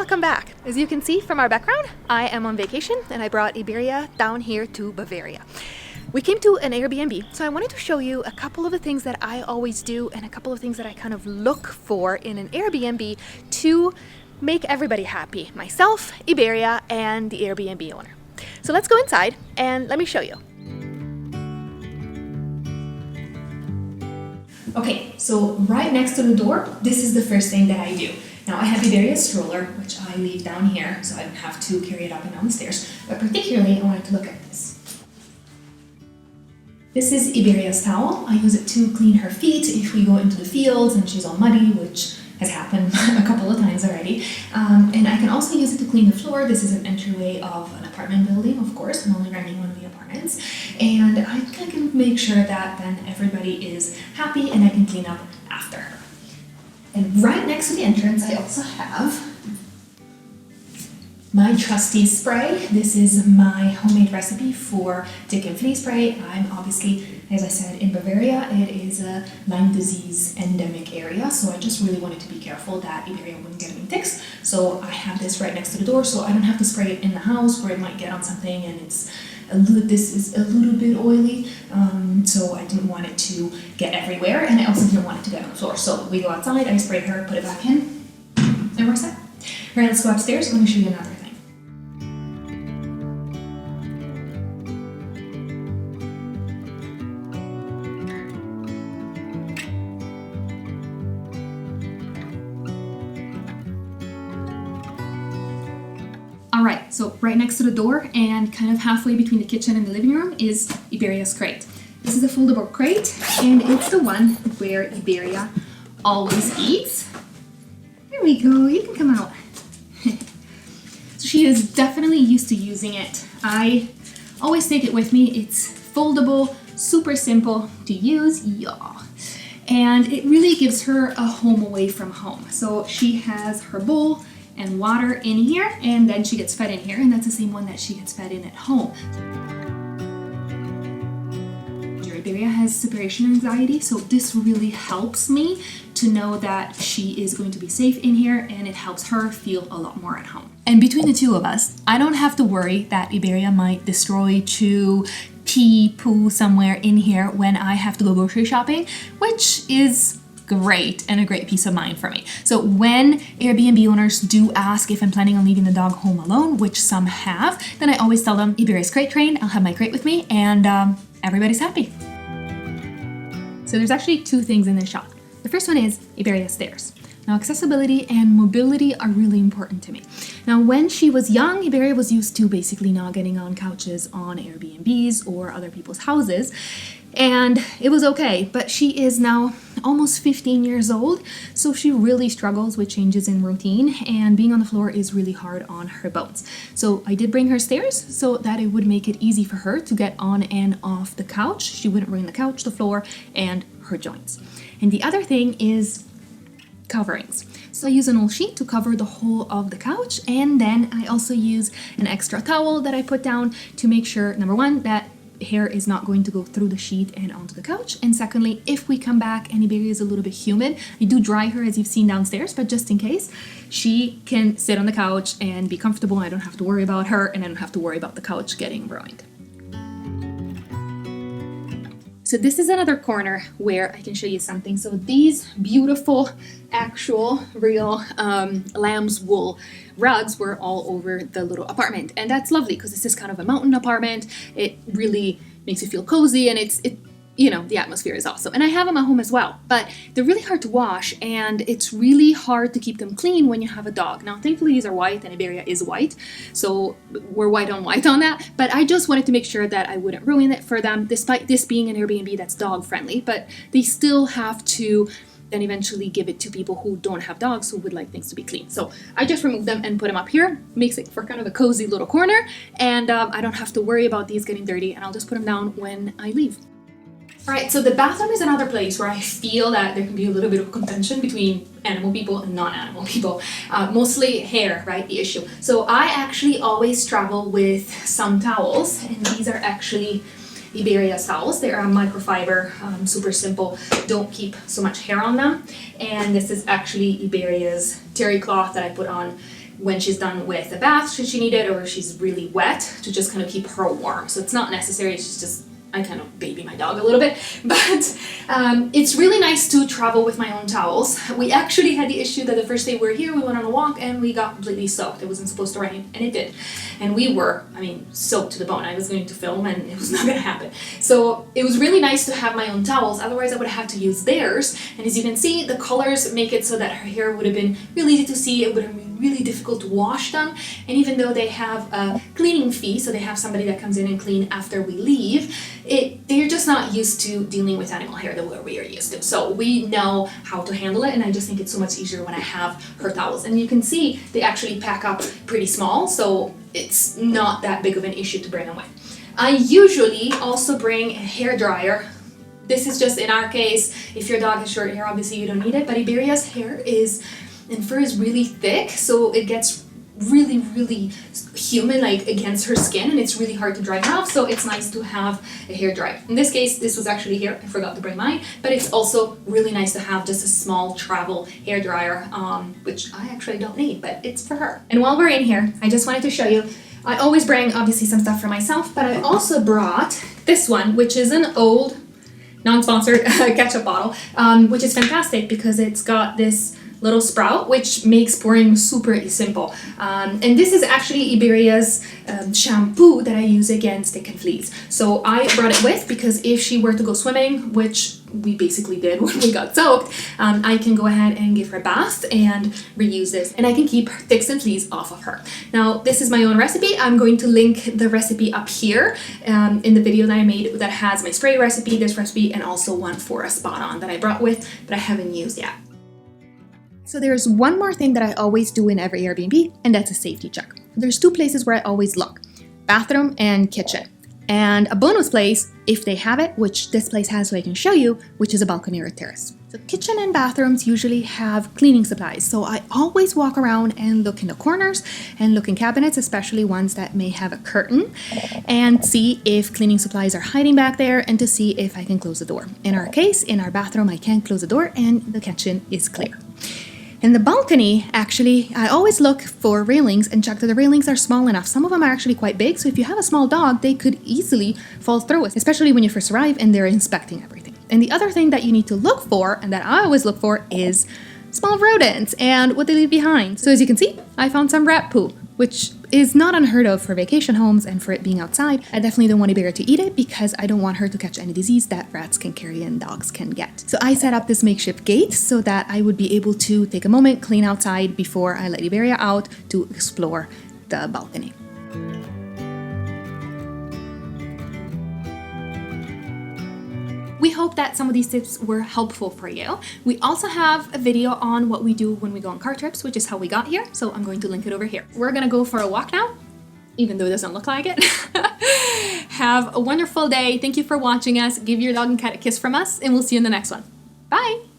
welcome back. As you can see from our background, I am on vacation and I brought Iberia down here to Bavaria. We came to an Airbnb, so I wanted to show you a couple of the things that I always do and a couple of things that I kind of look for in an Airbnb to make everybody happy. Myself, Iberia, and the Airbnb owner. So let's go inside and let me show you. Okay, so right next to the door, this is the first thing that I do. Now I have Iberia's stroller, which I leave down here, so I don't have to carry it up and down the stairs. But particularly, I wanted to look at this. This is Iberia's towel. I use it to clean her feet if we go into the fields and she's all muddy, which has happened a couple of times already. And I can also use it to clean the floor. This is an entryway of an apartment building, of course. I'm only renting one of the apartments. And I can make sure that then everybody is happy and I can clean up after her. And right next to the entrance, I also have my trusty spray. This is my homemade recipe for tick and flea spray. I'm obviously, as I said, in Bavaria. It is a Lyme disease endemic area, so I just really wanted to be careful that Iberia wouldn't get any ticks. So I have this right next to the door, so I don't have to spray it in the house where it might get on something and this is a little bit oily, so I didn't want it to get everywhere, and I also didn't want it to get on the floor. So we go outside, I spray her, put it back in, and we're set. All right, let's go upstairs. Let me show you another thing. Alright, so right next to the door and kind of halfway between the kitchen and the living room is Iberia's crate. This is a foldable crate, and it's the one where Iberia always eats. There we go, you can come out. So she is definitely used to using it. I always take it with me. It's foldable, super simple to use, yeah. And it really gives her a home away from home. So she has her bowl and water in here, and then she gets fed in here, and that's the same one that she gets fed in at home. Iberia has separation anxiety, so this really helps me to know that she is going to be safe in here, and it helps her feel a lot more at home. And between the two of us, I don't have to worry that Iberia might destroy, chew, pee, poo somewhere in here when I have to go grocery shopping, which is great and a great peace of mind for me. So when Airbnb owners do ask if I'm planning on leaving the dog home alone, which some have, then I always tell them Iberia's crate trained, I'll have my crate with me, and everybody's happy. So there's actually two things in this shop. The first one is Iberia's stairs. Now, accessibility and mobility are really important to me. Now, when she was young, Iberia was used to basically not getting on couches on Airbnbs or other people's houses, and it was okay, but she is now almost 15 years old, so she really struggles with changes in routine, and being on the floor is really hard on her bones. So I did bring her stairs so that it would make it easy for her to get on and off the couch. She wouldn't ruin the couch, the floor, and her joints. And the other thing is coverings. So I use an old sheet to cover the whole of the couch, and then I also use an extra towel that I put down to make sure, number one, that hair is not going to go through the sheet and onto the couch, and secondly, if we come back and Iberia is a little bit humid, I do dry her as you've seen downstairs, but just in case, she can sit on the couch and be comfortable. I don't have to worry about her, and I don't have to worry about the couch getting ruined. So this is another corner where I can show you something. So these beautiful, actual, real lamb's wool rugs were all over the little apartment. And that's lovely because this is kind of a mountain apartment. It really makes you feel cozy, and the atmosphere is awesome. And I have them at home as well, but they're really hard to wash, and it's really hard to keep them clean when you have a dog. Now, thankfully, these are white, and Iberia is white, so we're white on that, but I just wanted to make sure that I wouldn't ruin it for them, despite this being an Airbnb that's dog friendly, but they still have to then eventually give it to people who don't have dogs who would like things to be clean. So I just removed them and put them up here. Makes it for kind of a cozy little corner, and I don't have to worry about these getting dirty, and I'll just put them down when I leave. Alright, so the bathroom is another place where I feel that there can be a little bit of contention between animal people and non-animal people. Mostly hair, right, the issue. So I actually always travel with some towels, and these are actually Iberia's towels. They are microfiber, super simple, don't keep so much hair on them. And this is actually Iberia's terry cloth that I put on when she's done with the bath, should she need it, or if she's really wet, to just kind of keep her warm. So it's not necessary, it's just I kind of baby my dog a little bit, but it's really nice to travel with my own towels. We actually had the issue that the first day we were here, we went on a walk and we got completely soaked. It wasn't supposed to rain, and it did. And we were, soaked to the bone. I was going to film and it was not going to happen. So it was really nice to have my own towels, otherwise I would have had to use theirs. And as you can see, the colors make it so that her hair would have been really easy to see. It would have been really difficult to wash them. And even though they have a cleaning fee, so they have somebody that comes in and clean after we leave, they're just not used to dealing with animal hair the way we are used to. So we know how to handle it, and I just think it's so much easier when I have her towels. And you can see they actually pack up pretty small, so it's not that big of an issue to bring them with. I usually also bring a hair dryer. This is just in our case, if your dog has short hair, obviously you don't need it, but Iberia's hair and fur is really thick, so it gets really, really humid, like against her skin, and it's really hard to dry her off, so it's nice to have a hair dryer. In this case, this was actually here, I forgot to bring mine, but it's also really nice to have just a small travel hair dryer, which I actually don't need, but it's for her. And while we're in here, I just wanted to show you, I always bring obviously some stuff for myself, but I also brought this one, which is an old, non-sponsored ketchup bottle, which is fantastic because it's got this little sprout, which makes pouring super simple. And this is actually Iberia's shampoo that I use against stick and fleas. So I brought it with because if she were to go swimming, which we basically did when we got soaked, I can go ahead and give her a bath and reuse this, and I can keep ticks and fleas off of her. Now, this is my own recipe. I'm going to link the recipe up here in the video that I made that has my spray recipe, this recipe, and also one for a spot on that I brought with, but I haven't used yet. So there's one more thing that I always do in every Airbnb, and that's a safety check. There's two places where I always look: bathroom and kitchen. And a bonus place, if they have it, which this place has so I can show you, which is a balcony or a terrace. So kitchen and bathrooms usually have cleaning supplies. So I always walk around and look in the corners and look in cabinets, especially ones that may have a curtain, and see if cleaning supplies are hiding back there and to see if I can close the door. In our case, in our bathroom, I can't close the door and the kitchen is clear. In the balcony, actually, I always look for railings and check that the railings are small enough. Some of them are actually quite big, so if you have a small dog, they could easily fall through it, especially when you first arrive and they're inspecting everything. And the other thing that you need to look for, and that I always look for, is small rodents and what they leave behind. So as you can see, I found some rat poo, which is not unheard of for vacation homes and for it being outside. I definitely don't want Iberia to eat it because I don't want her to catch any disease that rats can carry and dogs can get. So I set up this makeshift gate so that I would be able to take a moment, clean outside before I let Iberia out to explore the balcony. We hope that some of these tips were helpful for you. We also have a video on what we do when we go on car trips, which is how we got here. So I'm going to link it over here. We're gonna go for a walk now, even though it doesn't look like it. Have a wonderful day. Thank you for watching us. Give your dog and cat a kiss from us, and we'll see you in the next one. Bye.